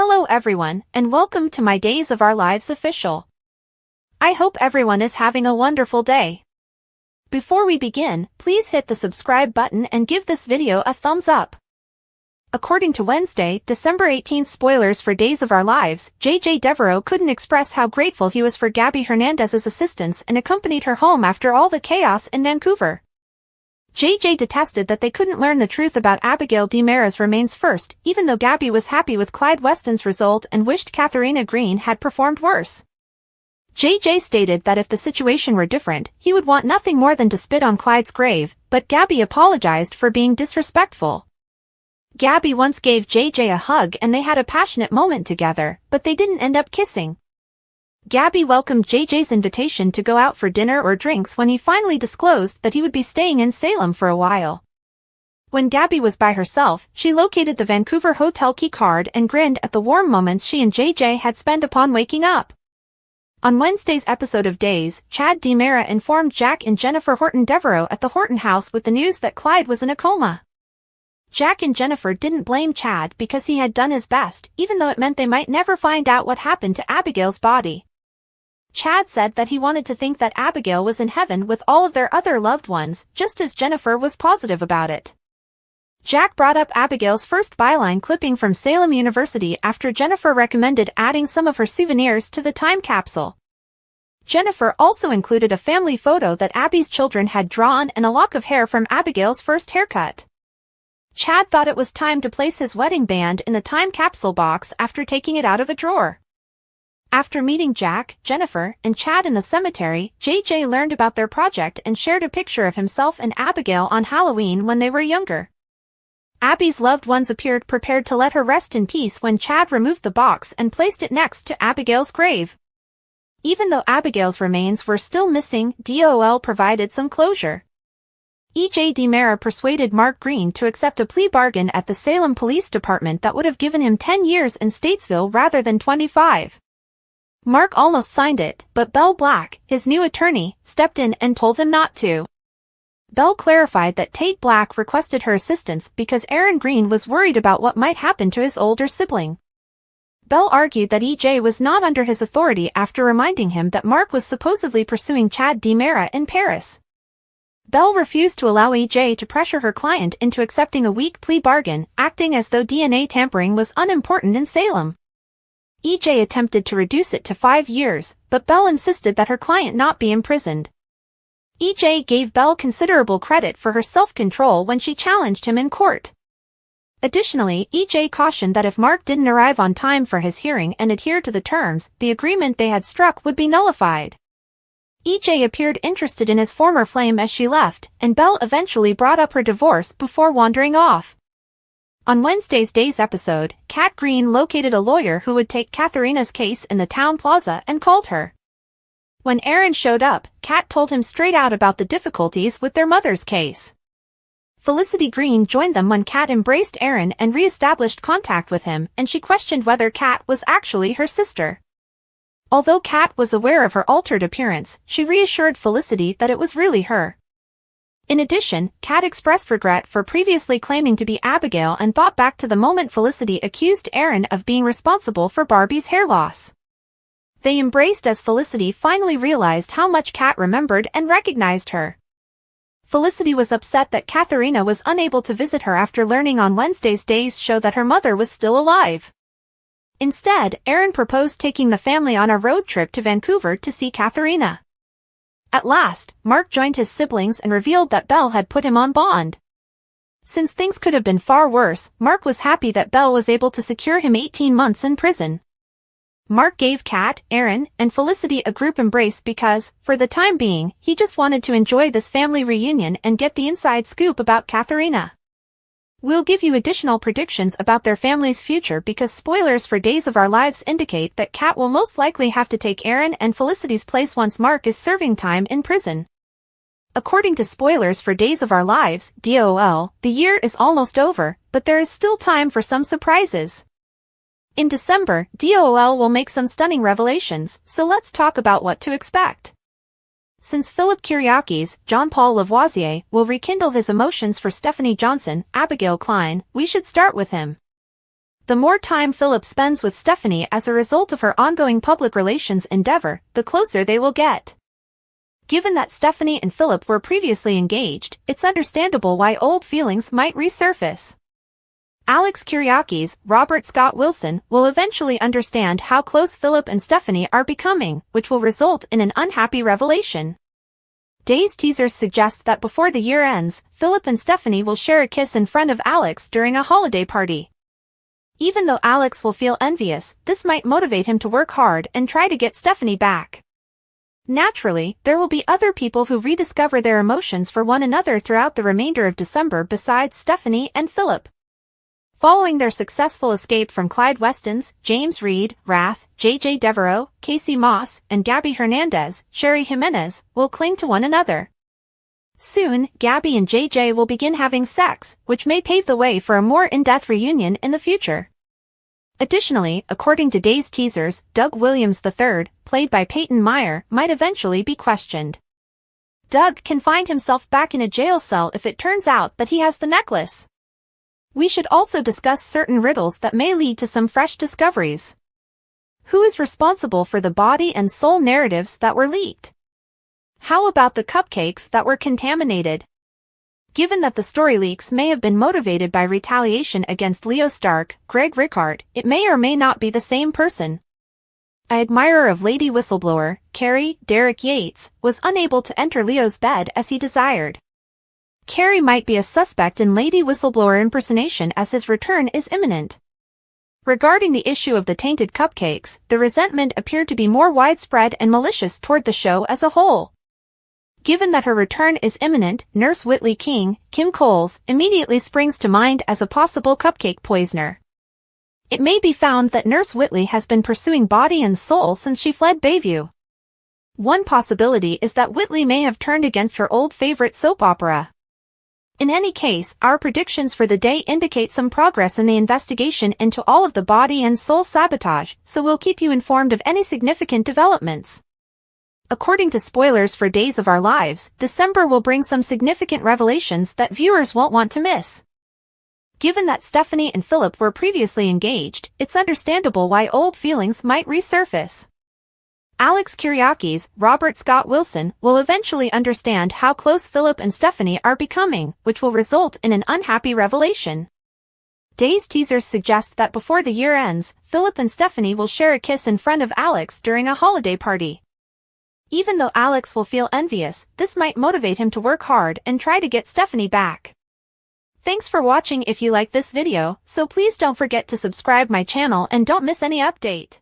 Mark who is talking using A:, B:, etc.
A: Hello everyone, and welcome to my Days of Our Lives official. I hope everyone is having a wonderful day. Before we begin, please hit the subscribe button and give this video a thumbs up. According to Wednesday, December 18th spoilers for Days of Our Lives, JJ Devereaux couldn't express how grateful he was for Gabby Hernandez's assistance and accompanied her home after all the chaos in Vancouver. JJ detested that they couldn't learn the truth about Abigail DiMera's remains first, even though Gabby was happy with Clyde Weston's result and wished Katharina Green had performed worse. JJ stated that if the situation were different, he would want nothing more than to spit on Clyde's grave, but Gabby apologized for being disrespectful. Gabby once gave JJ a hug and they had a passionate moment together, but they didn't end up kissing. Gabby welcomed JJ's invitation to go out for dinner or drinks when he finally disclosed that he would be staying in Salem for a while. When Gabby was by herself, she located the Vancouver hotel key card and grinned at the warm moments she and JJ had spent upon waking up. On Wednesday's episode of Days, Chad DiMera informed Jack and Jennifer Horton Devereaux at the Horton house with the news that Clyde was in a coma. Jack and Jennifer didn't blame Chad because he had done his best, even though it meant they might never find out what happened to Abigail's body. Chad said that he wanted to think that Abigail was in heaven with all of their other loved ones, just as Jennifer was positive about it. Jack brought up Abigail's first byline clipping from Salem University after Jennifer recommended adding some of her souvenirs to the time capsule. Jennifer also included a family photo that Abby's children had drawn and a lock of hair from Abigail's first haircut. Chad thought it was time to place his wedding band in the time capsule box after taking it out of a drawer. After meeting Jack, Jennifer, and Chad in the cemetery, JJ learned about their project and shared a picture of himself and Abigail on Halloween when they were younger. Abby's loved ones appeared prepared to let her rest in peace when Chad removed the box and placed it next to Abigail's grave. Even though Abigail's remains were still missing, DOOL provided some closure. EJ DiMera persuaded Mark Green to accept a plea bargain at the Salem Police Department that would have given him 10 years in Statesville rather than 25. Mark almost signed it, but Belle Black, his new attorney, stepped in and told him not to. Belle clarified that Tate Black requested her assistance because Aaron Green was worried about what might happen to his older sibling. Belle argued that EJ was not under his authority after reminding him that Mark was supposedly pursuing Chad DiMera in Paris. Belle refused to allow EJ to pressure her client into accepting a weak plea bargain, acting as though DNA tampering was unimportant in Salem. EJ attempted to reduce it to 5 years, but Belle insisted that her client not be imprisoned. EJ gave Belle considerable credit for her self-control when she challenged him in court. Additionally, EJ cautioned that if Mark didn't arrive on time for his hearing and adhere to the terms, the agreement they had struck would be nullified. EJ appeared interested in his former flame as she left, and Belle eventually brought up her divorce before wandering off. On Wednesday's Days episode, Kat Green located a lawyer who would take Katharina's case in the town plaza and called her. When Aaron showed up, Kat told him straight out about the difficulties with their mother's case. Felicity Green joined them when Kat embraced Aaron and re-established contact with him, and she questioned whether Kat was actually her sister. Although Kat was aware of her altered appearance, she reassured Felicity that it was really her. In addition, Kat expressed regret for previously claiming to be Abigail and thought back to the moment Felicity accused Aaron of being responsible for Barbie's hair loss. They embraced as Felicity finally realized how much Kat remembered and recognized her. Felicity was upset that Katharina was unable to visit her after learning on Wednesday's Days show that her mother was still alive. Instead, Aaron proposed taking the family on a road trip to Vancouver to see Katharina. At last, Mark joined his siblings and revealed that Belle had put him on bond. Since things could have been far worse, Mark was happy that Belle was able to secure him 18 months in prison. Mark gave Kat, Aaron, and Felicity a group embrace because, for the time being, he just wanted to enjoy this family reunion and get the inside scoop about Katharina. We'll give you additional predictions about their family's future because spoilers for Days of Our Lives indicate that Kat will most likely have to take Aaron and Felicity's place once Mark is serving time in prison. According to spoilers for Days of Our Lives, DOOL, the year is almost over, but there is still time for some surprises. In December, DOOL will make some stunning revelations, so let's talk about what to expect. Since Philip Kiriakis, Jean-Paul Lavoisier, will rekindle his emotions for Stephanie Johnson, Abigail Klein, we should start with him. The more time Philip spends with Stephanie as a result of her ongoing public relations endeavor, the closer they will get. Given that Stephanie and Philip were previously engaged, it's understandable why old feelings might resurface. Alex Kyriakis, Robert Scott Wilson, will eventually understand how close Philip and Stephanie are becoming, which will result in an unhappy revelation. Days teasers suggest that before the year ends, Philip and Stephanie will share a kiss in front of Alex during a holiday party. Even though Alex will feel envious, this might motivate him to work hard and try to get Stephanie back. Naturally, there will be other people who rediscover their emotions for one another throughout the remainder of December besides Stephanie and Philip. Following their successful escape from Clyde Weston's, James Reed, Rath, J.J. Devereaux, Casey Moss, and Gabby Hernandez, Sherry Jimenez, will cling to one another. Soon, Gabby and J.J. will begin having sex, which may pave the way for a more in-depth reunion in the future. Additionally, according to Days teasers, Doug Williams III, played by Peyton Meyer, might eventually be questioned. Doug can find himself back in a jail cell if it turns out that he has the necklace. We should also discuss certain riddles that may lead to some fresh discoveries. Who is responsible for the body and soul narratives that were leaked? How about the cupcakes that were contaminated? Given that the story leaks may have been motivated by retaliation against Leo Stark, Greg Rickhart, it may or may not be the same person. An admirer of Lady Whistleblower, Carrie, Derek Yates, was unable to enter Leo's bed as he desired. Carrie might be a suspect in Lady Whistleblower impersonation as his return is imminent. Regarding the issue of the tainted cupcakes, the resentment appeared to be more widespread and malicious toward the show as a whole. Given that her return is imminent, Nurse Whitley King, Kim Coles, immediately springs to mind as a possible cupcake poisoner. It may be found that Nurse Whitley has been pursuing body and soul since she fled Bayview. One possibility is that Whitley may have turned against her old favorite soap opera. In any case, our predictions for the day indicate some progress in the investigation into all of the body and soul sabotage, so we'll keep you informed of any significant developments. According to spoilers for Days of Our Lives, December will bring some significant revelations that viewers won't want to miss. Given that Stephanie and Philip were previously engaged, it's understandable why old feelings might resurface. Alex Kyriakis, Robert Scott Wilson, will eventually understand how close Philip and Stephanie are becoming, which will result in an unhappy revelation. Days teasers suggest that before the year ends, Philip and Stephanie will share a kiss in front of Alex during a holiday party. Even though Alex will feel envious, this might motivate him to work hard and try to get Stephanie back. Thanks for watching. If you like this video, so please don't forget to subscribe my channel and don't miss any update.